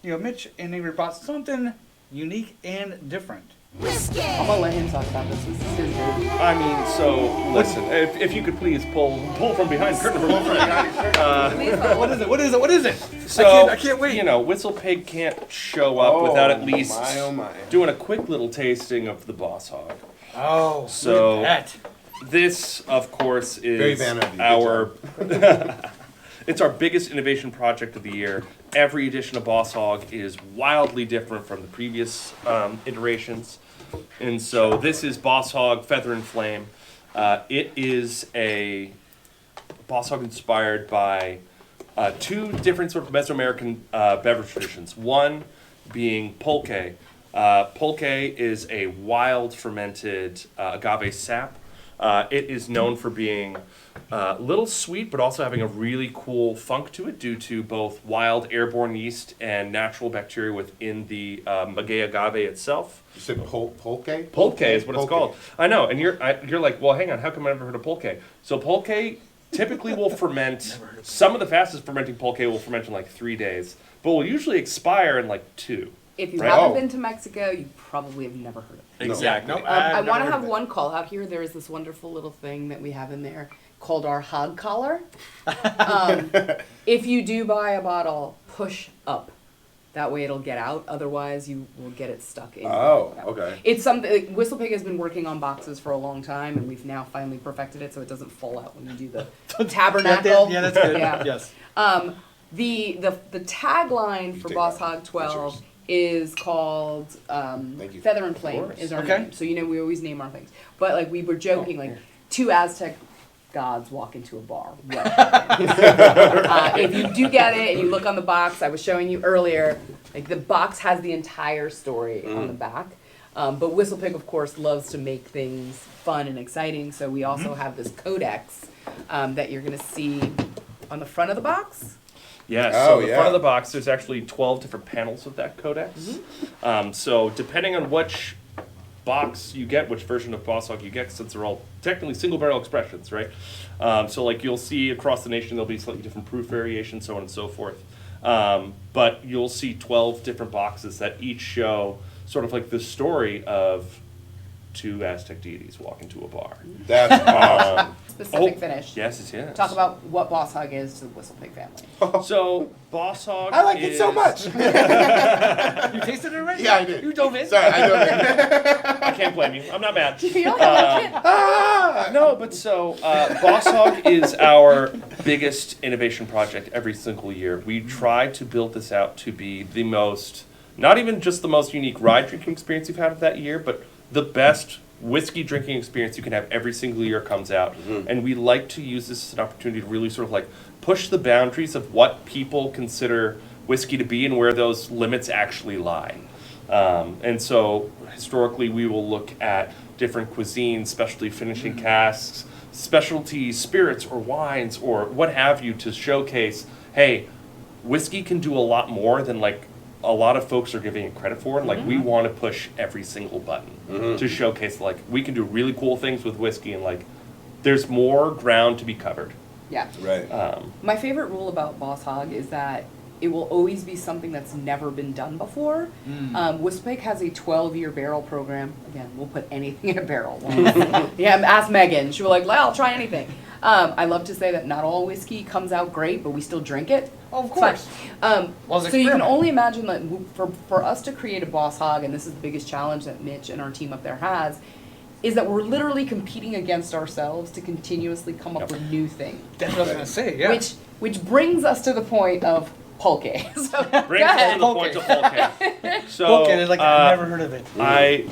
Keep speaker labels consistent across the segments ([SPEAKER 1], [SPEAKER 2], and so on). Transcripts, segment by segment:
[SPEAKER 1] Mitch and Avery brought something unique and different.
[SPEAKER 2] I'm gonna let him talk about this. This is his baby.
[SPEAKER 3] I mean, so listen, if you could please pull from behind curtain.
[SPEAKER 1] What is it?
[SPEAKER 3] So
[SPEAKER 1] I can't wait.
[SPEAKER 3] WhistlePig can't show up without at least doing a quick little tasting of the Boss Hog.
[SPEAKER 1] Oh,
[SPEAKER 3] so
[SPEAKER 1] look at that.
[SPEAKER 3] This, of course,
[SPEAKER 4] Very
[SPEAKER 3] is
[SPEAKER 4] vanity.
[SPEAKER 3] our. It's our biggest innovation project of the year. Every edition of Boss Hog is wildly different from the previous iterations. And so this is Boss Hog Feather and Flame. It is a Boss Hog inspired by two different sort of Mesoamerican beverage traditions. One being pulque. Pulque is a wild fermented agave sap. It is known for being a little sweet, but also having a really cool funk to it due to both wild airborne yeast and natural bacteria within the maguey agave itself.
[SPEAKER 4] You said pulque?
[SPEAKER 3] Pulque is what it's called. I know, and you're like, well, hang on, how come I've never heard of pulque? So pulque typically will ferment, some of the fastest fermenting pulque will ferment in like 3 days, but will usually expire in like 2.
[SPEAKER 2] If you haven't been to Mexico, you probably have never heard of it.
[SPEAKER 3] Exactly.
[SPEAKER 1] Nope,
[SPEAKER 2] I want to have one call out here. There is this wonderful little thing that we have in there called our hog collar. If you do buy a bottle, push up. That way it'll get out. Otherwise, you will get it stuck in.
[SPEAKER 4] Oh, okay.
[SPEAKER 2] It's something like WhistlePig has been working on boxes for a long time, and we've now finally perfected it so it doesn't fall out when you do the tabernacle.
[SPEAKER 1] Yeah, that's good.
[SPEAKER 2] Yeah.
[SPEAKER 1] Yes.
[SPEAKER 2] The tagline for
[SPEAKER 4] take
[SPEAKER 2] Boss
[SPEAKER 4] that.
[SPEAKER 2] Hog 12 is called Feather and Flame is our name. So we always name our things. But like we were joking, two Aztec gods walk into a bar. What happens? If you do get it and you look on the box, I was showing you earlier, like the box has the entire story on the back. But WhistlePig, of course, loves to make things fun and exciting. So we also have this codex that you're going to see on the front of the box.
[SPEAKER 3] Yeah, so the front of the box, there's actually 12 different panels of that codex. So depending on which box you get, which version of Boss Hog you get, since they're all technically single barrel expressions, right? So like you'll see across the nation, there'll be slightly different proof variations, so on and so forth. But you'll see 12 different boxes that each show sort of like the story of two Aztec deities walk into a bar.
[SPEAKER 4] That's awesome.
[SPEAKER 2] Specific finish.
[SPEAKER 3] Yes, it is.
[SPEAKER 2] Talk about what Boss Hog is to the WhistlePig family.
[SPEAKER 3] So, Boss Hog
[SPEAKER 4] I like it so much.
[SPEAKER 1] You tasted it already?
[SPEAKER 4] Yeah, I did.
[SPEAKER 1] You dove in?
[SPEAKER 4] Sorry, I dove in.
[SPEAKER 3] I can't blame you. I'm not mad.
[SPEAKER 2] No,
[SPEAKER 3] but so Boss Hog is our biggest innovation project every single year. We try to build this out to be the most, not even just the most unique rye drinking experience you've had of that year, but the best whiskey drinking experience you can have every single year comes out. And we like to use this as an opportunity to really sort of like push the boundaries of what people consider whiskey to be and where those limits actually lie. And so historically we will look at different cuisines, specialty finishing casks, specialty spirits or wines or what have you to showcase, hey, whiskey can do a lot more than like a lot of folks are giving it credit for. And like we want to push every single button to showcase like we can do really cool things with whiskey and like there's more ground to be covered.
[SPEAKER 2] Yeah.
[SPEAKER 4] Right.
[SPEAKER 2] My favorite rule about Boss Hog is that it will always be something that's never been done before. WhistlePig has a 12-year barrel program. Again, we'll put anything in a barrel. Yeah, ask Megan. She was like, well, I'll try anything. I love to say that not all whiskey comes out great, but we still drink it.
[SPEAKER 1] Oh, of course.
[SPEAKER 2] So you can only imagine that for us to create a Boss Hog, and this is the biggest challenge that Mitch and our team up there has, is that we're literally competing against ourselves to continuously come up with new things.
[SPEAKER 1] That's what I was going to say, yeah.
[SPEAKER 2] Which brings us to the point of pulque. So,
[SPEAKER 3] Brings us to the point of pulque. So,
[SPEAKER 1] Pulque is like, I've never heard of it.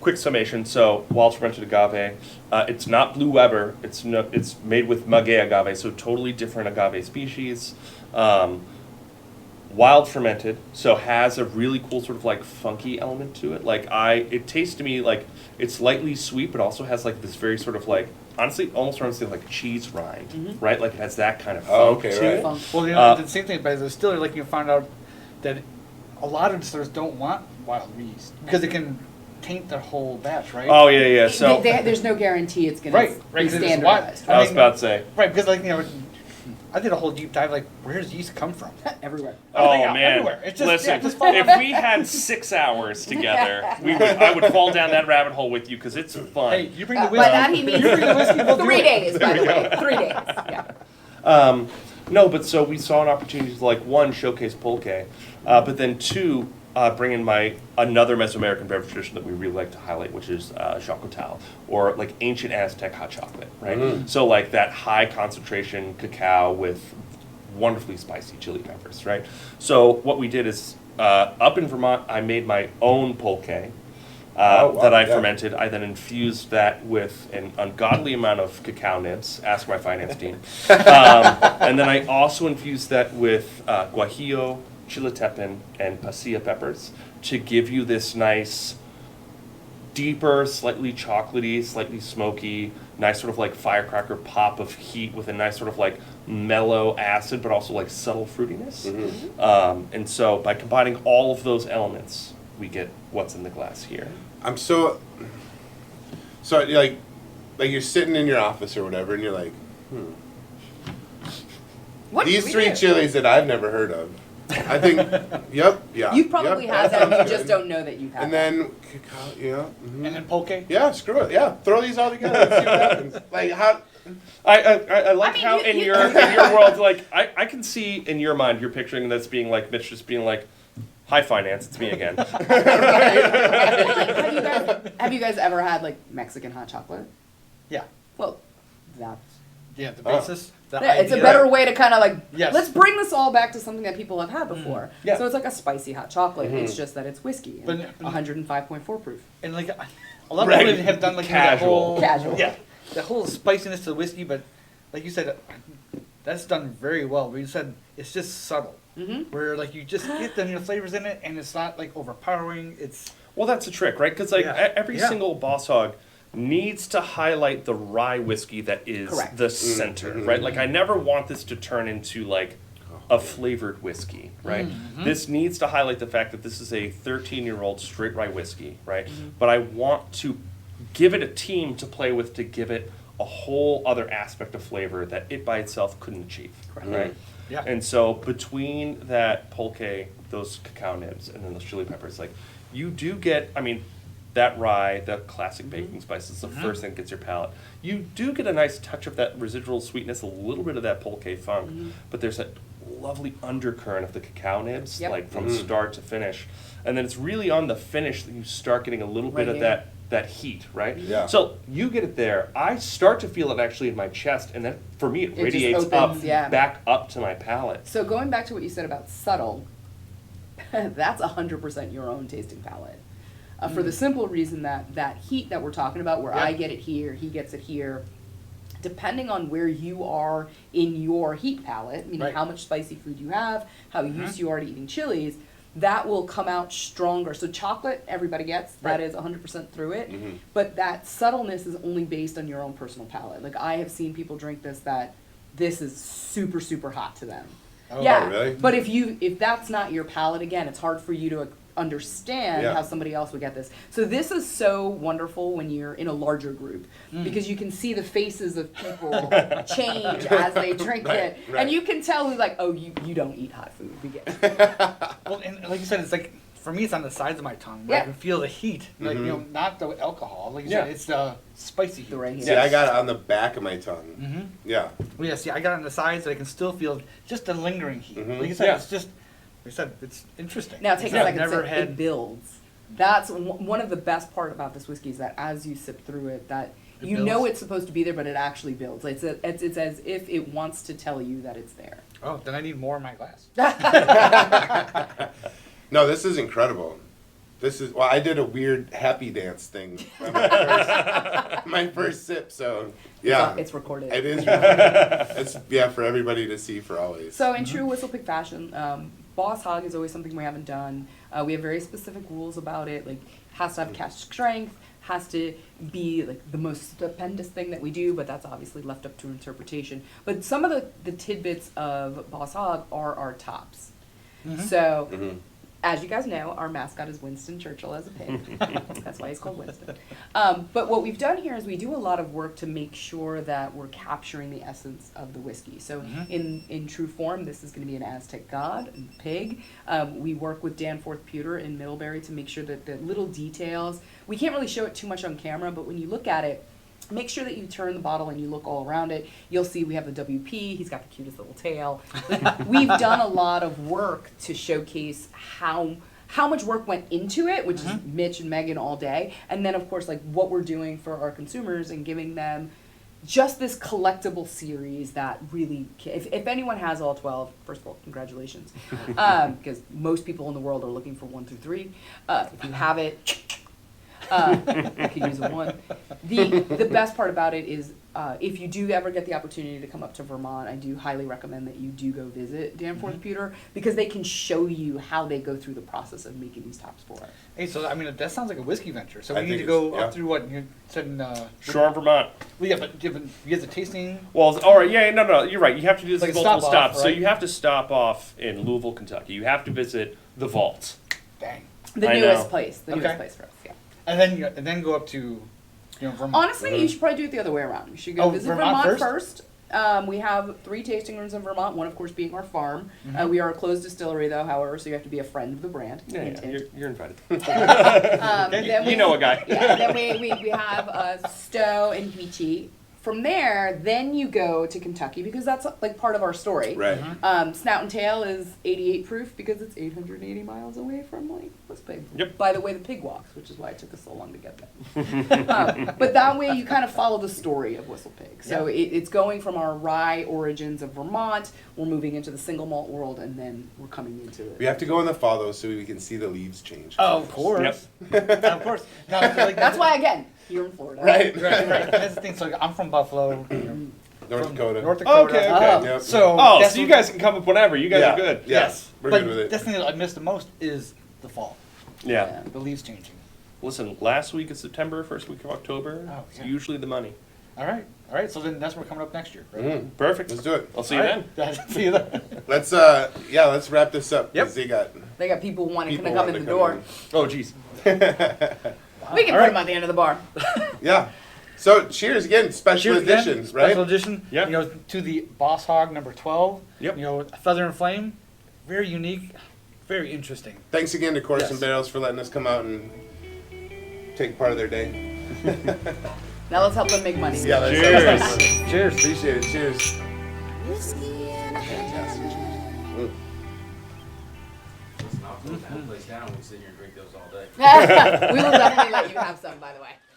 [SPEAKER 3] Quick summation. So, wild fermented agave. It's not Blue Weber. It's made with maguey agave, so totally different agave species. Wild fermented, so has a really cool sort of like funky element to it. Like it tastes to me like it's lightly sweet, but also has like this very sort of like honestly almost reminds me of like cheese rind, right? Like it has that kind of funk to it.
[SPEAKER 1] Well, the same thing, but as a distiller, like you found out that a lot of distillers don't want wild yeast because it can taint their whole batch, right?
[SPEAKER 3] Oh yeah. So
[SPEAKER 2] there's no guarantee it's going to be standardized.
[SPEAKER 3] I was about to say.
[SPEAKER 1] Right, because like I did a whole deep dive, like, where does yeast come from?
[SPEAKER 2] Everywhere.
[SPEAKER 3] Oh
[SPEAKER 1] yeah,
[SPEAKER 3] man!
[SPEAKER 1] everywhere. It's just,
[SPEAKER 3] Listen,
[SPEAKER 1] just follow
[SPEAKER 3] if we had 6 hours together, I would fall down that rabbit hole with you because it's fun.
[SPEAKER 1] Hey, you bring the
[SPEAKER 2] By
[SPEAKER 1] whiskey.
[SPEAKER 2] that he means
[SPEAKER 1] you bring the whiskey, we'll do
[SPEAKER 2] 3
[SPEAKER 1] it.
[SPEAKER 2] days, by the way. 3 days. Yeah.
[SPEAKER 3] No, but so we saw an opportunity to, like, one, showcase pulque, but then two, bring in another Mesoamerican beverage tradition that we really like to highlight, which is Xocotal, or like ancient Aztec hot chocolate, right? So like that high concentration cacao with wonderfully spicy chili peppers, right? So what we did is, up in Vermont, I made my own pulque that I fermented. I then infused that with an ungodly amount of cacao nibs, ask my finance team. And then I also infused that with guajillo, chiltepin, and pasilla peppers to give you this nice, deeper, slightly chocolatey, slightly smoky, nice sort of like firecracker pop of heat with a nice sort of like mellow acid, but also like subtle fruitiness. And so by combining all of those elements, we get what's in the glass here.
[SPEAKER 4] I'm so like you're sitting in your office or whatever, and you're like,
[SPEAKER 2] What
[SPEAKER 4] these
[SPEAKER 2] do we
[SPEAKER 4] 3
[SPEAKER 2] do?
[SPEAKER 4] chilies that I've never heard of. I think, yeah.
[SPEAKER 2] You probably
[SPEAKER 4] yep,
[SPEAKER 2] have
[SPEAKER 4] that
[SPEAKER 2] them, you
[SPEAKER 4] sounds
[SPEAKER 2] just
[SPEAKER 4] good.
[SPEAKER 2] don't know that you have
[SPEAKER 4] And
[SPEAKER 2] them.
[SPEAKER 4] then cacao,
[SPEAKER 1] And then pulque.
[SPEAKER 4] yeah, screw it, yeah. Throw these all together and see what happens. Like how?
[SPEAKER 3] I like
[SPEAKER 2] I mean,
[SPEAKER 3] how
[SPEAKER 2] you-
[SPEAKER 3] in
[SPEAKER 2] you-
[SPEAKER 3] your world, like I can see in your mind, you're picturing this being like Mitch just being like, "Hi, finance, it's me again."
[SPEAKER 2] Have you guys ever had like Mexican hot chocolate?
[SPEAKER 1] Yeah.
[SPEAKER 2] Well, that's
[SPEAKER 1] Yeah, the basis. The
[SPEAKER 2] yeah, it's a
[SPEAKER 1] idea.
[SPEAKER 2] better way to kind of like,
[SPEAKER 1] Yes.
[SPEAKER 2] let's bring this all back to something that people have had before.
[SPEAKER 1] Yeah.
[SPEAKER 2] So it's like a spicy hot chocolate. It's just that it's whiskey. And
[SPEAKER 1] But-
[SPEAKER 2] 105.4 proof.
[SPEAKER 1] And like a lot of
[SPEAKER 3] Right.
[SPEAKER 1] people have done like
[SPEAKER 3] Casual.
[SPEAKER 1] that whole
[SPEAKER 2] Casual.
[SPEAKER 1] Yeah, the whole spiciness to the whiskey, but like you said, that's done very well. But you said it's just subtle, where like you just get the flavors in it, and it's not like overpowering. It's
[SPEAKER 3] Well, that's a trick, right? Because like
[SPEAKER 1] Yeah.
[SPEAKER 3] every
[SPEAKER 1] Yeah.
[SPEAKER 3] single Boss Hog needs to highlight the rye whiskey that is
[SPEAKER 2] Correct.
[SPEAKER 3] the center, right? Like I never want this to turn into like a flavored whiskey, right? This needs to highlight the fact that this is a 13-year-old straight rye whiskey, right? But I want to give it a team to play with to give it a whole other aspect of flavor that it by itself couldn't achieve, right?
[SPEAKER 1] Yeah.
[SPEAKER 3] And so between that pulque, those cacao nibs, and then those chili peppers, like you do get, I mean, that rye, the classic baking spice is the first thing that gets your palate. You do get a nice touch of that residual sweetness, a little bit of that pulque funk, but there's that lovely undercurrent of the cacao nibs,
[SPEAKER 2] Yep.
[SPEAKER 3] like from start to finish. And then it's really on the finish that you start getting a little bit
[SPEAKER 2] Right
[SPEAKER 3] of
[SPEAKER 2] here.
[SPEAKER 3] that heat, right?
[SPEAKER 4] Yeah.
[SPEAKER 3] So you get it there. I start to feel it actually in my chest, and then for me it
[SPEAKER 2] just
[SPEAKER 3] radiates
[SPEAKER 2] opens,
[SPEAKER 3] up,
[SPEAKER 2] yeah.
[SPEAKER 3] back up to my palate.
[SPEAKER 2] So going back to what you said about subtle, that's 100% your own tasting palate. For the simple reason that that heat that we're talking about, where I get it here, he gets it here, depending on where you are in your heat palette, meaning
[SPEAKER 1] Right.
[SPEAKER 2] how much spicy food you have, how used you are to eating chilies, that will come out stronger. So chocolate, everybody gets, that
[SPEAKER 1] Right.
[SPEAKER 2] is 100% through it, but that subtleness is only based on your own personal palate. Like I have seen people drink this that this is super, super hot to them.
[SPEAKER 1] Oh,
[SPEAKER 2] Yeah,
[SPEAKER 4] really?
[SPEAKER 2] but if that's not your palate, again, it's hard for you to understand
[SPEAKER 4] Yeah.
[SPEAKER 2] how somebody else would get this. So this is so wonderful when you're in a larger group because you can see the faces of people change as they drink it,
[SPEAKER 4] right.
[SPEAKER 2] and you can tell who's like, oh, you don't eat hot food. We get it.
[SPEAKER 1] well, and like you said, it's like for me, it's on the sides of my tongue.
[SPEAKER 2] Yeah.
[SPEAKER 1] I can feel the heat, like not the alcohol. Like you
[SPEAKER 3] Yeah.
[SPEAKER 1] said, it's the spicy heat.
[SPEAKER 2] The right
[SPEAKER 4] See,
[SPEAKER 2] here.
[SPEAKER 4] I got it on the back of my tongue. Yeah.
[SPEAKER 1] Well, yeah, see, I got it on the sides, but I can still feel just the lingering heat. Like you said,
[SPEAKER 3] Yeah.
[SPEAKER 1] it's just, like I said, it's interesting.
[SPEAKER 2] Now take
[SPEAKER 1] I've
[SPEAKER 2] a second.
[SPEAKER 1] never
[SPEAKER 2] Sip.
[SPEAKER 1] had.
[SPEAKER 2] It builds. That's one of the best part about this whiskey is that as you sip through it, that
[SPEAKER 1] It
[SPEAKER 2] you know
[SPEAKER 1] builds.
[SPEAKER 2] it's supposed to be there, but it actually builds. It's as if it wants to tell you that it's there.
[SPEAKER 1] Oh, then I need more in my glass.
[SPEAKER 4] No, this is incredible. This is I did a weird happy dance thing on my first sip. So yeah,
[SPEAKER 2] It's recorded.
[SPEAKER 4] it is. It's for everybody to see for always.
[SPEAKER 2] So in true WhistlePig fashion, Boss Hog is always something we haven't done. We have very specific rules about it. Like has to have cask strength, has to be like the most stupendous thing that we do, but that's obviously left up to interpretation. But some of the tidbits of Boss Hog are our tops. So as you guys know, our mascot is Winston Churchill as a pig. That's why he's called Winston. But what we've done here is we do a lot of work to make sure that we're capturing the essence of the whiskey. So in true form, this is going to be an Aztec god, a pig. We work with Danforth Pewter in Middlebury to make sure that the little details, we can't really show it too much on camera, but when you look at it, make sure that you turn the bottle and you look all around it. You'll see we have the WP. He's got the cutest little tail. We've done a lot of work to showcase how much work went into it, which is Mitch and Megan all day. And then, of course, like what we're doing for our consumers and giving them just this collectible series that really, if anyone has all 12, first of all, congratulations. Because most people in the world are looking for 1 through 3. If you have it, I could use a 1. The best part about it is if you do ever get the opportunity to come up to Vermont, I do highly recommend that you do go visit Danforth Pewter because they can show you how they go through the process of making these tops for it.
[SPEAKER 1] Hey, so I mean that sounds like a whiskey venture. So we need to go up through what you said in
[SPEAKER 3] Shore, Vermont.
[SPEAKER 1] Well, yeah, but you get the tasting.
[SPEAKER 3] Well, all right, yeah, no, you're right. You have to do this
[SPEAKER 1] like
[SPEAKER 3] multiple stops.
[SPEAKER 1] Right?
[SPEAKER 3] So you have to stop off in Louisville, Kentucky. You have to visit the Vault.
[SPEAKER 1] Dang.
[SPEAKER 2] The newest place for us, yeah.
[SPEAKER 1] And then go up to, Vermont.
[SPEAKER 2] Honestly, you should probably do it the other way around. You should go visit Vermont first. We have 3 tasting rooms in Vermont, one of course being our farm. We are a closed distillery though, however, so you have to be a friend of the brand.
[SPEAKER 3] Yeah, you're invited.
[SPEAKER 2] Then
[SPEAKER 3] you know a guy.
[SPEAKER 2] Yeah, then we have Stowe and Beachy. From there, then you go to Kentucky because that's like part of our story.
[SPEAKER 4] Right.
[SPEAKER 2] Snout and Tail is 88 proof because it's 880 miles away from like WhistlePig.
[SPEAKER 3] Yep.
[SPEAKER 2] By the way, the pig walks, which is why it took us so long to get there. But that way you kind of follow the story of WhistlePig. So it's going from our rye origins of Vermont, we're moving into the single malt world, and then we're coming into it.
[SPEAKER 4] We have to go in the fall though, so we can see the leaves change.
[SPEAKER 1] Oh, of course. Of course. No,
[SPEAKER 2] That's why again. Here in Florida.
[SPEAKER 4] Right.
[SPEAKER 1] That's the thing. So I'm from Buffalo,
[SPEAKER 4] North Dakota.
[SPEAKER 1] North Dakota.
[SPEAKER 3] Okay.
[SPEAKER 4] Yep.
[SPEAKER 1] So
[SPEAKER 3] so you guys can come up whenever. You guys are good.
[SPEAKER 4] Yes. We're
[SPEAKER 1] but
[SPEAKER 4] good with it.
[SPEAKER 1] That's the thing that I miss the most is the fall.
[SPEAKER 3] Yeah.
[SPEAKER 1] The leaves changing.
[SPEAKER 3] Listen, last week of September, first week of October, it's usually the money.
[SPEAKER 1] All right. So then that's what's coming up next year. Right?
[SPEAKER 3] Perfect.
[SPEAKER 4] Let's do it.
[SPEAKER 3] I'll see you then.
[SPEAKER 1] See you then.
[SPEAKER 4] Let's wrap this up.
[SPEAKER 1] Yep.
[SPEAKER 4] 'Cause they got
[SPEAKER 2] people wanting to come
[SPEAKER 4] wanting
[SPEAKER 2] in
[SPEAKER 4] to
[SPEAKER 2] the door.
[SPEAKER 3] Oh, jeez.
[SPEAKER 2] We can put them at the end of the bar.
[SPEAKER 4] Yeah. So cheers again, special editions, right?
[SPEAKER 1] Special edition.
[SPEAKER 3] Yeah.
[SPEAKER 1] To the Boss Hog number 12.
[SPEAKER 3] Yep.
[SPEAKER 1] Feather and Flame. Very unique. Very interesting.
[SPEAKER 4] Thanks again to Corks and Barrels for letting us come out and take part of their day.
[SPEAKER 2] Now let's help them make money.
[SPEAKER 4] Yeah.
[SPEAKER 3] Cheers.
[SPEAKER 4] Cheers. Appreciate it. Cheers.
[SPEAKER 5] Fantastic. Listen, I'll close that place down. We sit here and drink those all day.
[SPEAKER 2] We will definitely let you have some, by the way.